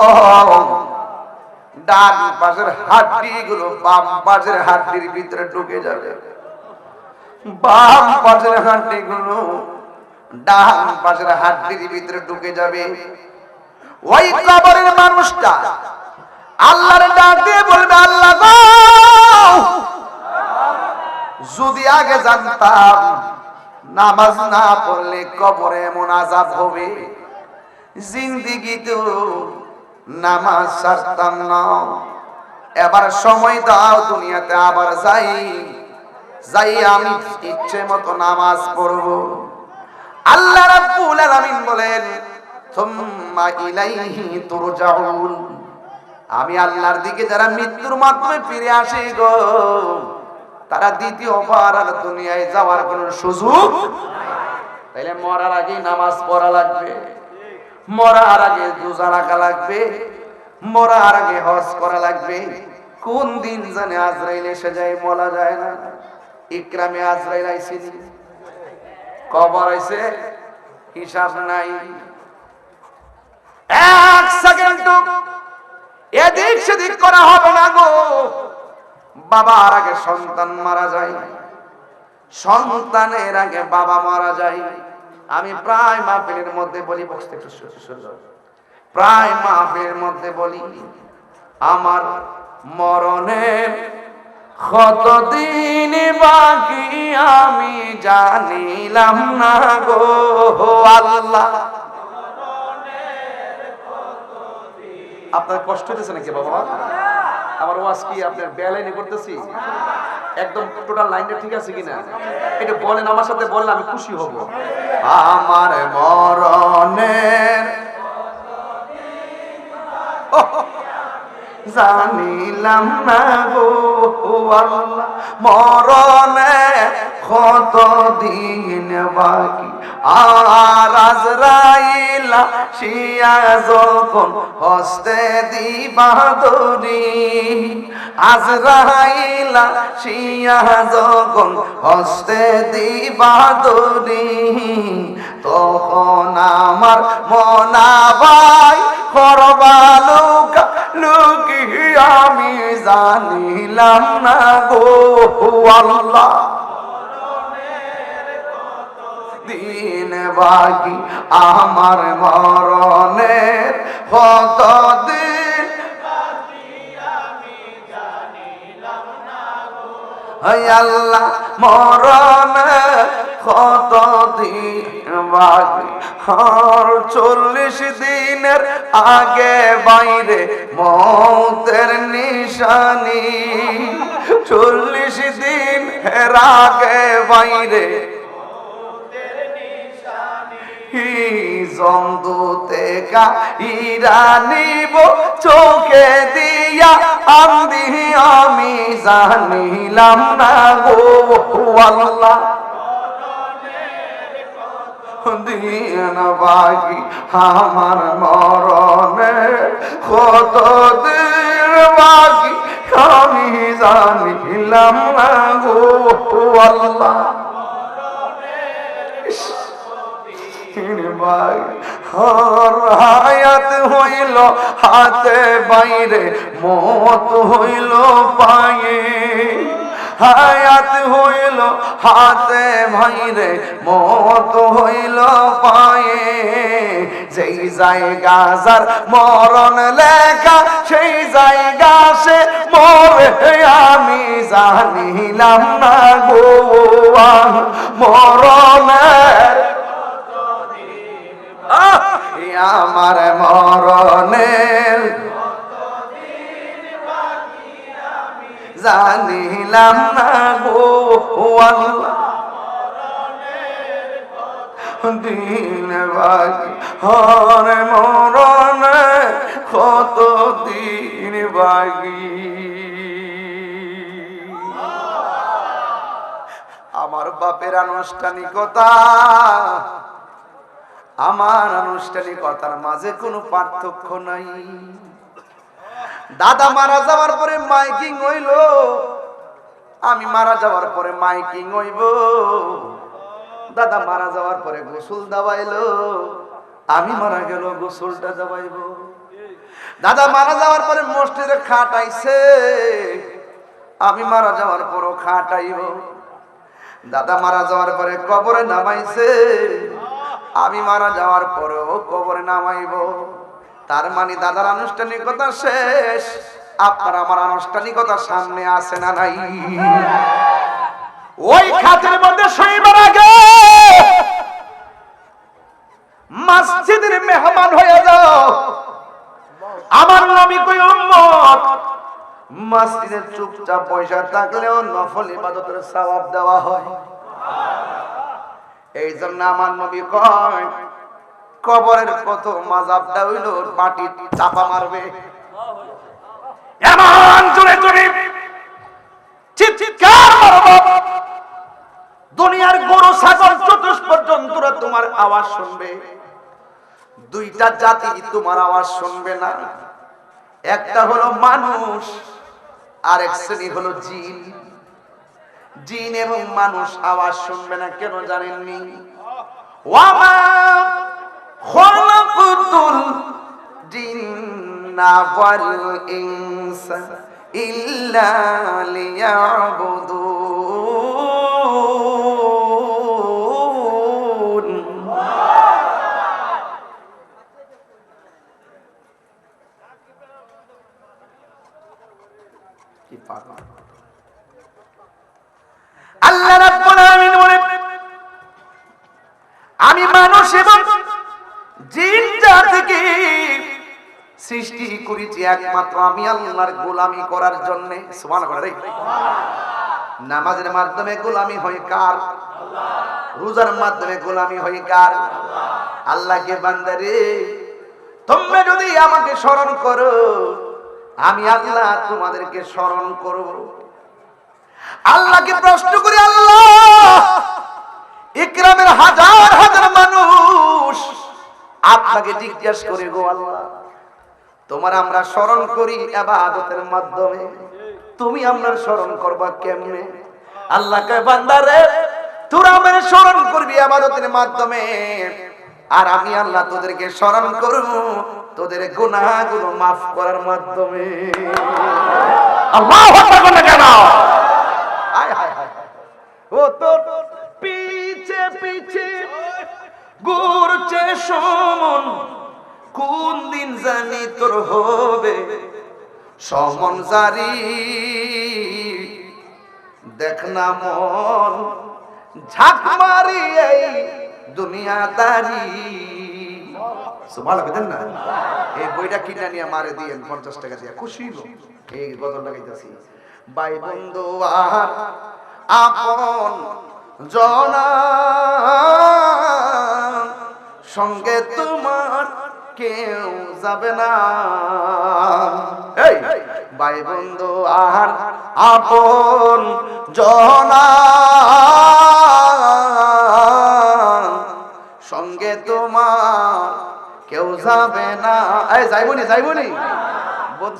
ডান পাশের হাড্ডি গুলো বাম পাশের হাড্ডির ভিতরে ঢুকে যাবে, বাম পাশের হাড্ডি গুলো ডান পাশের হাড্ডির ভিতরে ঢুকে যাবে। ওই কবরের মানুষটা আল্লাহর ডাক দিয়ে বলবে, আল্লাহ গো, যদি আগে জানতাম নামাজ না পড়লে কবরে এমন আযাব হবে, জিন্দেগিতে নামাজ ছাড়তাম না। এবার সময় দাও, দুনিয়াতে আবার যাই আমি ইচ্ছে মতো নামাজ পড়ব। আল্লাহ রাব্বুল আলামিন বলেন সুম্মা ইলাইহি তুরজাউন, আমি আল্লাহর দিকে যারা মৃত্যুর মাধ্যমে ফিরে আসে গো, তারা দ্বিতীয়বার আর দুনিয়ায় যাওয়ার কোনো সুযোগ নাই। তাইলে মরার আগে নামাজ পড়া লাগবে, মরার আগে রোজা রাখা লাগবে, মরার আগে হজ করা লাগবে। কোন দিন জানে আজরাইল এসে যায়, বলা যায় না। ইকরামে আজরাইল আইসিনি, কবর আইছে, হিসাব নাই। এক সেকেন্ড এদিক সেদিক করা হবে না গো। বাবার আগে সন্তান মারা যায়, সন্তানের আগে বাবা মারা যায়। আমি প্রায় মাহফিলের মধ্যে বলি, বসতে একটু প্রায় মাহফিলের মধ্যে বলি, আমার মরণের কতদিন বাকি আমি জানিলাম না গো আল্লাহ। আপনার কষ্ট হতেছে নাকি বাবা? আমার ওয়াজ কি আপনার বেলাইনে করতেছি? একদম টোটাল লাইনটা ঠিক আছে কিনা এটা বলেন, আমার সাথে বললে আমি খুশি হব। আমার মরণের জানিলাম না গো আল্লাহ, মরণে কত দিন বাকি। আর আজরাইল শিয়া যখন হস্তে দিবা দড়ি, আজরাইল শিয়া যখন হস্তে দিবা দড়ি, তখন আমার মনাবাই করবালুকা লুকি আমি জানিলাম না গো আল্লাহ। দিন বাকি আমার মরণের কত দিন হায় আল্লাহ মরণের কত দিন বাকি আর 40 দিনের আগে বাইরে মৌতের নিশানি 40 দিন এর আগে বাইরে জমদুতে ইরানিব চোখে দিয়া আন্দি আমি জানিলাম না গো আল্লাহ দিন বাকি আমার মরণে কত দিন বাকি আমি জানিলাম না গো আল্লাহ হায়াত হইল হাতে বাইরে মত হইল পায়ে হায়াত হইল হাতে বাইরে মত হইল পায়ে যেই জায়গা যার মরণ লেখা সেই জায়গা সে মরে আমি জানিলাম না গো মরণের আমার মরণের জানিলাম না গো আল্লাহ দিন বাকি হর মরণে কত দিন বাকি আমার বাপের আনুষ্ঠানিকতা আমার আনুষ্ঠানিকতার মাঝে কোনো পার্থক্য নাই দাদা মারা যাওয়ার পরে মাইকিং হইল আমি মারা যাওয়ার পরে মাইকিং হইব দাদা মারা যাওয়ার পরে গোসল দাবাইলো আমি মারা গেল গোসলটা দাবাইব দাদা মারা যাওয়ার পরে মসজিদে খাটাইছে আমি মারা যাওয়ার পরও খাটাইব দাদা মারা যাওয়ার পরে কবরে নামাইছে আমি মারা যাওয়ার পরেও কবরে নামাইব তার মানে দাদার আনুষ্ঠানিকতা শেষ আপনার আমার আনুষ্ঠানিকতা সামনে আসে না নাই ওই খাতের মধ্যে শোইবার আগে মসজিদের মেহমান হয়ে যাও আমার নবী কই উম্মত মসজিদে চুপচাপ পয়সা থাকলেও নফল ইবাদতের সওয়াব দেওয়া হয় এই জন্য আমার নবী কয় কবরের কত মাযাবটা হইল মাটি চাপা মারবে এমন জোরে জোরে চিৎকার মারবে দুনিয়ার গরু ছাগল চতুষ্পদ জন্তুরা তোমার আওয়াজ শুনবে দুইটা জাতি তোমার আওয়াজ শুনবে না একটা হলো মানুষ আরেক শ্রেণী হলো জিন জিন এবং মানুষ আওয়াজ শুনবে না কেন জানেননি ওয়ামা খালাকাতুল জিন্না ওয়াল ইনসা ইল্লা লিয়াবুদুন কি পাগল আল্লাহ রাব্বুল আলামিন বলেন আমি মানুষ এবং জিন জাতিকে সৃষ্টি করেছি একমাত্র আমি আল্লাহর গোলামি করার জন্য সুবহানাল্লাহ রে নামাজের মাধ্যমে গোলামি হয় কার আল্লাহ রোজার মাধ্যমে গোলামি হয় কার আল্লাহ আল্লাহকে বান্দারে তোমরা যদি আমাকে স্মরণ করো আমি আল্লাহ তোমাদেরকে স্মরণ করব আল্লাহকে প্রশ্ন করি আল্লাহ ইকরামের হাজার হাজার মানুষ আপনাকে জিজ্ঞাসা করে গো আল্লাহ তোমার আমরা স্মরণ করি ইবাদতের মাধ্যমে তুমি আমরার স্মরণ করবা কেমনে আল্লাহকে বান্দারে তোরা আমার স্মরণ করবি ইবাদতের মাধ্যমে আর আমি আল্লাহ তোদেরকে স্মরণ করব তোদের গুনাহগুলো maaf করার মাধ্যমে আল্লাহু আকবার কেন হায় হায় হায় ও তোর পিছে পিছে ঘুরছে সমন, কোন দিন জানি তোর হবে সমন জারি। দেখ না মন ঝাঁক মারি এই দুনিয়াদারি। সুবহানাল্লাহ বলেন না। এই বইটা কিনে নিয়ে মারে দিয়েন 50 টাকা দিয়ে, খুশি হলো। এই গজল লাগাইতেছি। ভাই বন্ধু আর আপন জনা, সঙ্গে তোমার কেউ যাবে না। এই ভাই বন্ধু আর আপন জনা, সঙ্গে তোমার কেউ যাবে না। এই যাইবনি যাইবনি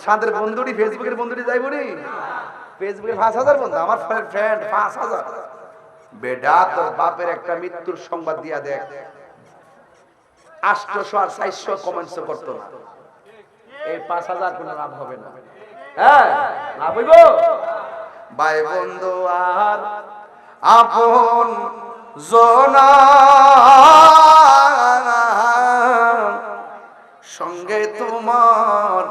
শান্তের বন্ধুটি, ফেসবুকের বন্ধুটি যাইবনি। ফেসবুকে 5000 বন্ধু, আমার ফ্রেন্ড 5000। বেডা তোর বাপের একটা মৃত্যুর সংবাদ দিয়া দেখ, 800 আর 400 কমেন্টস করতো না। এই 5000 কোনো লাভ হবে না। হ্যাঁ লাভ হইব। ভাই বন্ধু আর আপন জনা, সঙ্গে তোমার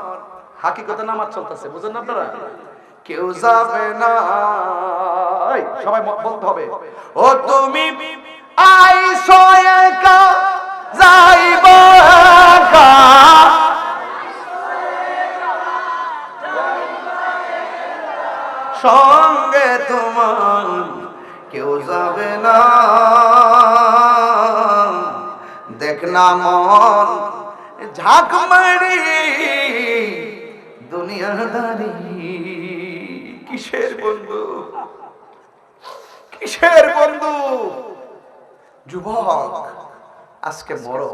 হাকিকতে নামাজ চলতেছে, বুঝেন না আপনারা? কেউ যাবে না। এই সবাই বলতে হবে, ও তুমি আইসো একা যাইবা একা, সঙ্গে তোমার কেউ যাবে না। দেখ না মন ঝাঁক মারি দুনিয়াদারি। কিসের বন্ধু, কিসের বন্ধু? যুবক আজকে মরো,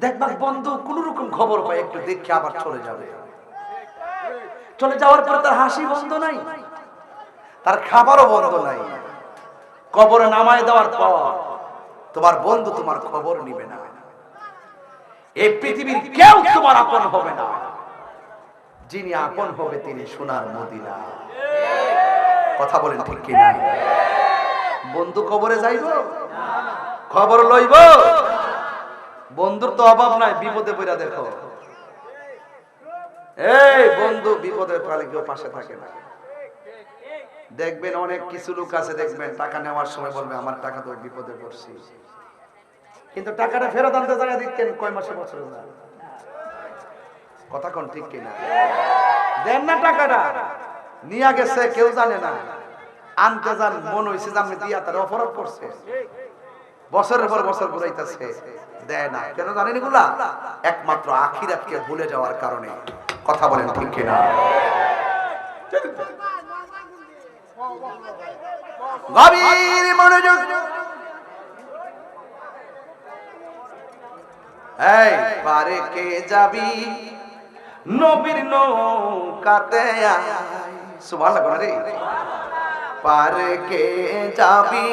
দেখবা বন্ধু কোন রকম খবর পায় একটু দেখে আবার চলে যাবে। চলে যাওয়ার পর তার হাসি বন্ধ নাই, তার খাবারও বন্ধ নাই। কবরে নামায় দেওয়ার পর তোমার বন্ধু তোমার খবর নিবে না। এই পৃথিবীর কেউ তোমার আপন হবে না। যিনি আপন হবে তিনি সোনার মদিনা। কথা বলেন ঠিক কিনা? বন্ধু কবরে যাইব, খবর লইব। বন্ধুর তো অভাব নাই, বিপদে পড়া দেখো। এই বন্ধু বিপদে পড়লে কেউ পাশে থাকে না। দেখবেন অনেক কিছু লোক আছে, দেখবেন টাকা নেওয়ার সময় বলবে আমার টাকা তো বিপদে পড়ছি, কিন্তু টাকাটা ফেরত আনতে জায়গা দেখছেন কয় মাসে বছরে না। কথা কোন ঠিক কিনা? দেন না টাকাটা, নিয়ে গেছে কেউ জানে না, আনতে যান মন হয়েছে যে আমি দিয়া তার অপরাধ করছে, বছরের পর বছর ঘুরাইতেছে, দেয় না। কেন জানেন এগুলা? একমাত্র আখিরাতকে ভুলে যাওয়ার কারণে। কথা বলেন ঠিক কিনা? গভীর মনোযোগ। এই পারে কে যাবি নবীর নৌকাতে আয়। সুবহানাল্লাহ রে। পারে কে যাবি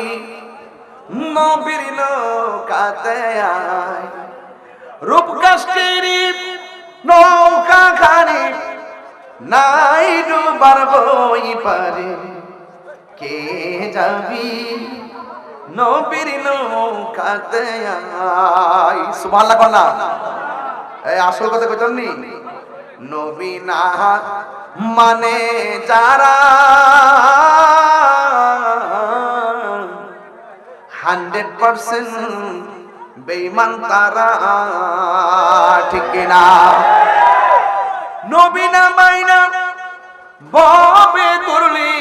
নবীর নৌকাতে আয়, রূপকাষ্ঠেরি নৌকা খানি নাই ডুবার বই পারে। কে যাবি নবীর নৌকাতে আয়। সুবহানাল্লাহ বল না। এই আসল কথা কইতাম নি, নবী না মানে যারা 100% বেঈমান তারা। ঠিক না? নবী না মাইনা ববে করলি,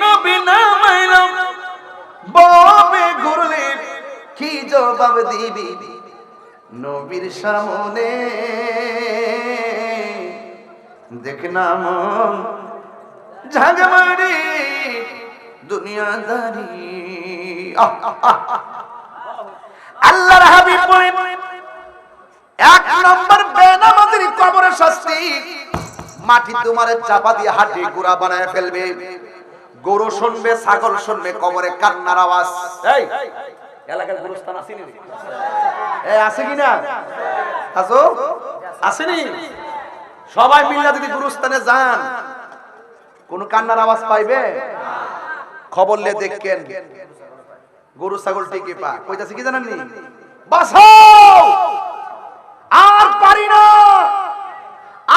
নবী না মাইনা ববে ঘুরলি, কি জবাব দিবি নবীর সামনে? দেখ না মন ঝাঁকমারি দুনিয়াদারি। আল্লাহর হাবিব বলেন, 1 নম্বর বেনামাজির কবরের শাস্তি, মাটি তোমার চাপা দিয়ে হাড্ডি গুঁড়া বানায় ফেলবে। গরু শুনবে, ছাগল শুনবে কবরে কান্নার আওয়াজ। এই এলাকার গুরুস্থান আসেনি? এই আছে কিনা? আছো? আসেনি? সবাই মিলে যদি গুরুস্থানে যান, কোন কান্নার আওয়াজ পাইবে? খবর লে দেখেন গরু ছাগল টিকে পা কইতাছে কি জানেন নি? বাঁচাও, আর পারি না।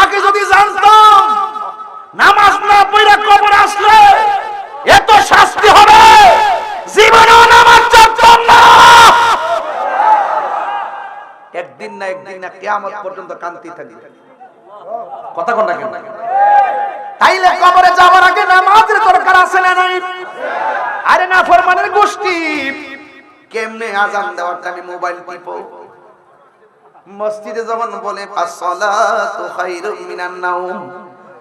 আগে যদি জানতাম নামাজ না পড়ে কবর আসলে এত শাস্তি হবে, জীবনেও নামাজ ছাড়তাম না। একদিন না একদিন না কিয়ামত পর্যন্ত কান্তি থাকি। কথা কোন না কেন? তাইলে কবরে যাওয়ার আগে নামাজের দরকার আছে না নাই? আরে না ফরমানের গোষ্ঠী কেমনে আজান দেওয়ার টাইমে মোবাইল টিপো, মসজিদে যখন বলে আসসালাতু খায়রুম মিনান নাওম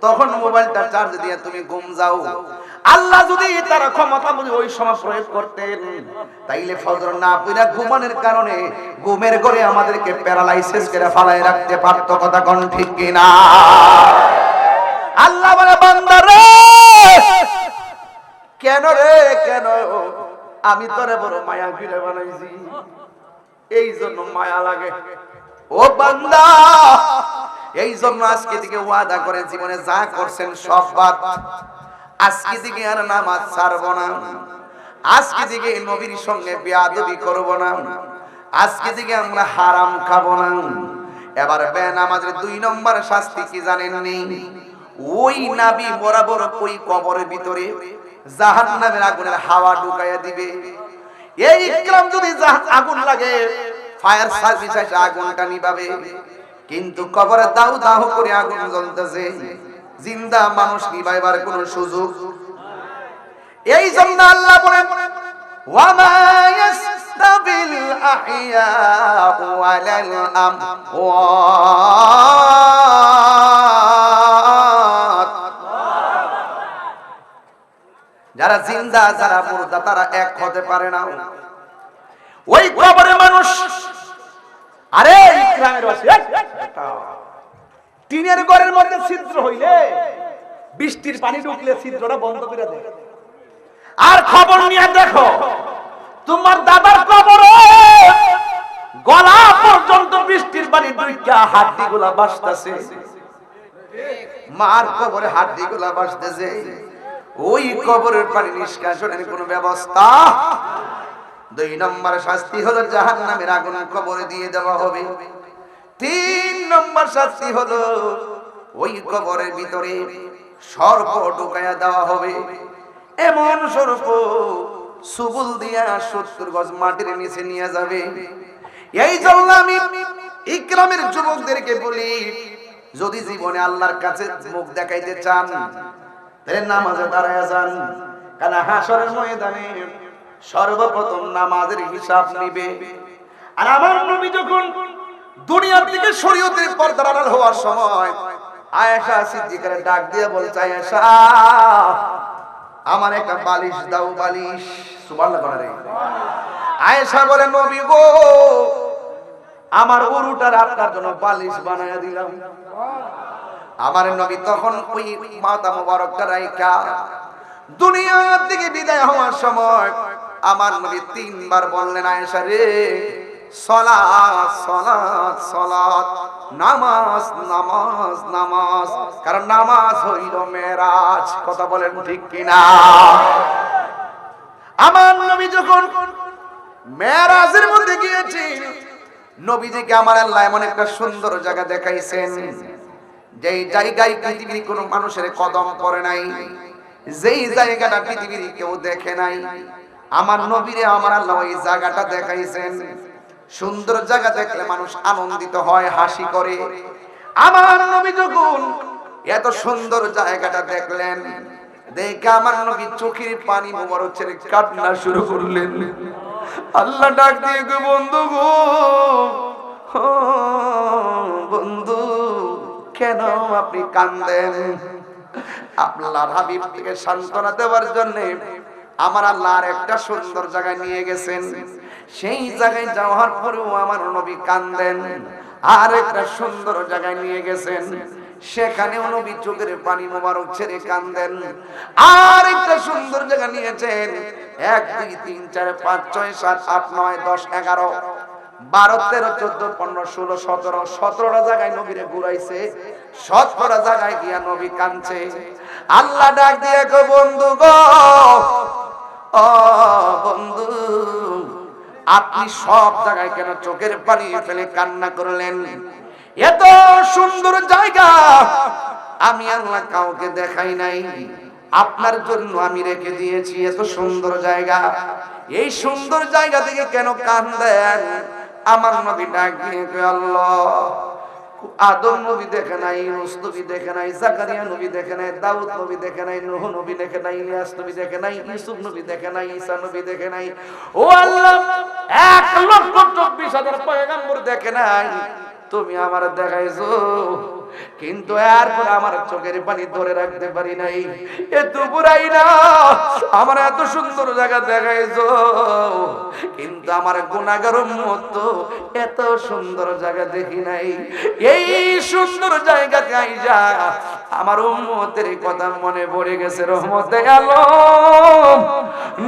তখন মোবাইলটা চার্জ দিয়ে তুমি ঘুম যাও। আল্লাহ যদি তার ক্ষমতা বুঝে ওই সময় প্রয়োগ করতেন, তাইলে ফজর না পড়া ঘুমানোর কারণে ঘুমের ঘরে আমাদেরকে প্যারালাইসিস করে ফালায় রাখতে পারতো। কথা কোন ঠিক কিনা? আল্লাহ বলে বান্দা রে, কেন রে কেন, আমি তোরে বড় মায়া করে বানাইছি, এই জন্য মায়া লাগে। ও বান্দা, এই জন্য আজকে থেকে ওয়াদা করে জীবনে যা করছেন সব বাদ। আজকে থেকে আর নামাজ ছাড়বো না, আজকে থেকে নবীর সঙ্গে বেয়াদবি করব না, আজকে থেকে আমরা হারাম খাবো না। এবার বেনামাজের 2 নম্বর শাস্তি কি জানেননি? ওই নবী বরাবর ওই কবরের ভিতরে জাহান্নামের আগুনের হাওয়া ঢুকাইয়া দিবে। এই ইকরাম যদি আগুন লাগে, ফায়ার সার্ভিস এসে আগুনটা নিভাবে, কিন্তু কবরে দাউ দাউ করে আগুন জ্বলতেছে, জিন্দা মানুষ নিভাইবার কোনো সুযোগ। এই জন্য আল্লাহ বলেন ওয়া মা ইয়াস্তাবিল আহইয়া ওয়ালাল আমওয়াত, যারা জিন্দা যারা মুর্দা তারা এক হতে পারে না। ওই কবরে মানুষ, আরে ইকরামের ওয়াসি, টিনের ঘরের মধ্যে ছিদ্র হইলে বৃষ্টির পানি ঢুকলে ছিদ্রটা বন্ধ করে দেয়। আর খবর নিয়ে দেখো তোমার দাদার কবরে গলা পর্যন্ত বৃষ্টির পানি ঢুকা হাড্ডিগুলা ভাসতেছে, মার কবরে হাড্ডিগুলা ভাসতেছে। ওই কবরের পানি নিষ্কাশনের কোনো ব্যবস্থা। 2 নম্বর শাস্তি হলো জাহান্নামের আগুন কবরে দিয়ে দেওয়া হবে। 3 নম্বর শাস্তি হলো ওই কবরের ভিতরে সর্প ঢুকাইয়া দেওয়া হবে। এমন সর্প সুবুল দিয়া 70 গজ মাটির নিচে নিয়ে যাবে। এই জন্য আমি ইকরামের যুবকদেরকে বলি, যদি জীবনে আল্লাহর কাছে মুখ দেখাইতে চান তাহলে নামাজে দাঁড়ায়া যান, কারণ হাসরের ময়দানে সর্বপ্রথম নামাজের হিসাব নিবে। আর আমার নবী যখন দুনিয়ার থেকে শরীয়তের পর্দার আড়াল হওয়ার সময় আয়েশা সিদ্দিকারে ডাক দিয়ে বলছে, আয়েশা আমার একটা বালিশ দাও, বালিশ। সুবহানাল্লাহ বলে। আয়েশা বলে, নবী গো আমার উরুটার আপনার জন্য বালিশ বানায়া দিলাম। আমার নবী তখন ওই মাথা মোবারকটা রাইখা দুনিয়ার থেকে বিদায় হওয়ার সময় আমার নবী 3 বার বললেন, আয়েশা রে সালাত সালাত সালাত, নামাজ নামাজ নামাজ, কারণ নামাজ হইল মেরাজ। কথা বলেন ঠিক কিনা? আমার নবী যখন মেরাজের মধ্যে গিয়েছেন, নবীজিকে আমার আল্লাহ এমন একটা সুন্দর জায়গা দেখাইছেন, যেই জায়গায় পৃথিবীর কোনো মানুষের কদম পড়ে নাই, যেই জায়গাটা পৃথিবীর কেউ দেখে নাই, আমার নবীরে আমার আল্লাহ ওই জায়গাটা দেখাইছেন। সুন্দর জায়গা দেখলে মানুষ আনন্দিত হয়, হাসি করে। আমার নবী যখন এত সুন্দর জায়গাটা দেখলেন, দেখে আমার নবী চোখের পানি মোবারক ছেড়ে কান্না শুরু করলেন। আল্লাহ ডাক দিয়ে গো, বন্ধু গো, বন্ধু কেন আপনি কান্দেন? আল্লাহর হাবিব থেকে সান্ত্বনা দেওয়ার জন্য আমার আল্লাহ আর একটা সুন্দর জায়গায় নিয়ে গেছেন। সেই জায়গায় যাওয়ার পরেও আমার নবী কান্দেন। আর একটা সুন্দর জায়গায় নিয়ে গেছেন, সেখানেও নবী চোখের পানি মোবারক ছেড়ে কান্দেন। আর একটা সুন্দর জায়গা নিয়েছেন, 1 2 3 4 5 6 7 8 9 10 11 12 13 14 15 16 17 17টা জায়গায় নবীরে ঘুরাইছে। 17টা জায়গায় গিয়া নবী কাঁদছে। আল্লাহ ডাক দিয়ে গো, বন্ধু গো, ও বন্ধু আপনি সব জায়গায় কেন চোখের পানি ফেলে কান্না করলেন? এত সুন্দর জায়গা আমি আল্লাহ কাউকে দেখাই নাই, আপনার জন্য আমি রেখে দিয়েছি। এত সুন্দর জায়গা, এই সুন্দর জায়গা থেকে কেন কান্দেন? আমার নবী ডাক দিয়ে কয়, আল্লাহ, আদম নবী দেখে নাই, ইউনূস নবী দেখে নাই, জাকারিয়া নবী দেখে নাই, দাউদ নবী দেখে নাই, নূহ নবী দেখে নাই, ইলিয়াস নবী দেখে নাই, ইউসুফ নবী দেখে নাই, ঈসা নবী দেখে নাই। ও আল্লাহ, 1,24,000 পয়গম্বর দেখে নাই, তুমি আমার দেখাইছো, কিন্তু এরপর আমার চোখের পানি ধরে রাখতে পারি নাই। এত বুড়াই না, আমার এত সুন্দর জায়গা দেখাইছো, কিন্তু আমার গুনাহগার উম্মত তো এত সুন্দর জায়গা দেখি নাই। এই সুন্দর জায়গাতে আইজা আমার উম্মতের কথা মনে পড়ে গেছে। রহমতে আলম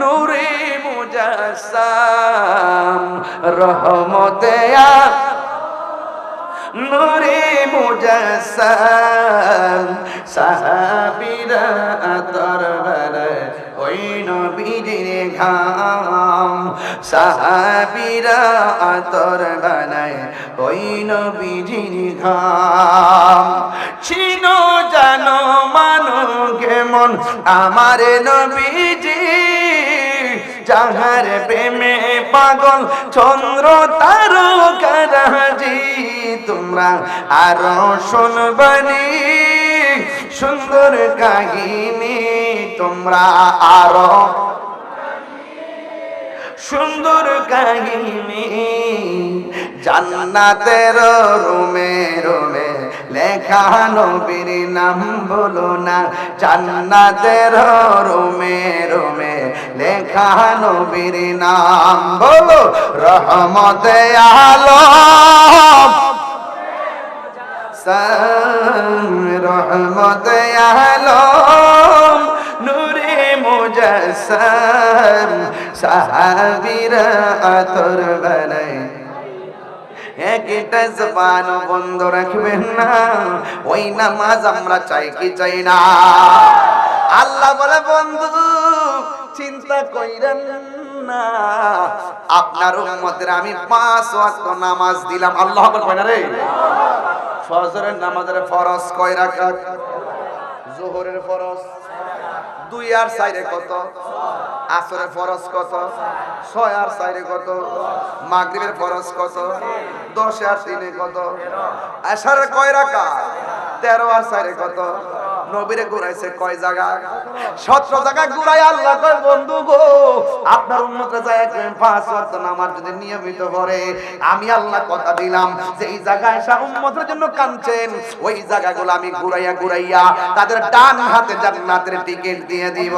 নূরে মুজাসসাম, রহমতে নূরে মুজাসসাম, সাহাবীরা দরবারে ওই নবীর ঘাম, সাহাবীরা দরবারে ওই নবীর ঘাম। চিনো জানো মানো কেমন আমার নবীজি, যাহার প্রেমে পাগল চন্দ্র তারকারাজি। তোমরা আরো শুনবানি সুন্দর কাহিনী, তোমরা আরো সুন্দর কাহিনী। জান্নাতের রুমে রুমে লেখা নবীর নাম বলো না, জান্নাতের রুমে রুমে লেখা নবীর নাম বলো। রহমতে আলম, রহমতে আলম নূরে মুজাসসাম, সাহাবীরা আতর বানায়। একটা জবান বন্ধ রাখবেন না, ওই নামাজ আমরা চাই কি চাই না? আল্লাহ বলে, বন্ধু চিন্তা কইরেন না, আপনার উম্মতের আমি 5 ওয়াক্ত নামাজ দিলাম। আল্লাহু আকবার কয় না রে? ফজরের নামাজের ফরজ কয় রাকাত? যোহরের ফরজ 2 আর 4 কত? আসরের ফরজ কত? 6 আর 4 কত? মাগরিবের ফরজ কত? 10 আর 3 কত? আশারের কয় রাকাত? 13 আর 4 কত? নবীরে ঘুরাইছে কয় জায়গা? 17 জায়গা ঘুরাই। আল্লাহ কয়, বন্ধু গো, আপনার উম্মতরা যায় 5 ওয়াক্ত নামাজ যদি নিয়মিত পড়ে, আমি আল্লাহ কথা দিলাম যে এই জায়গায় এসে উম্মতের জন্য কাঁদছেন, ওই জায়গাগুলো আমি ঘুরাইয়া ঘুরাইয়া তাদের ডান হাতে জান্নাতের টিকিট দিয়ে দিব।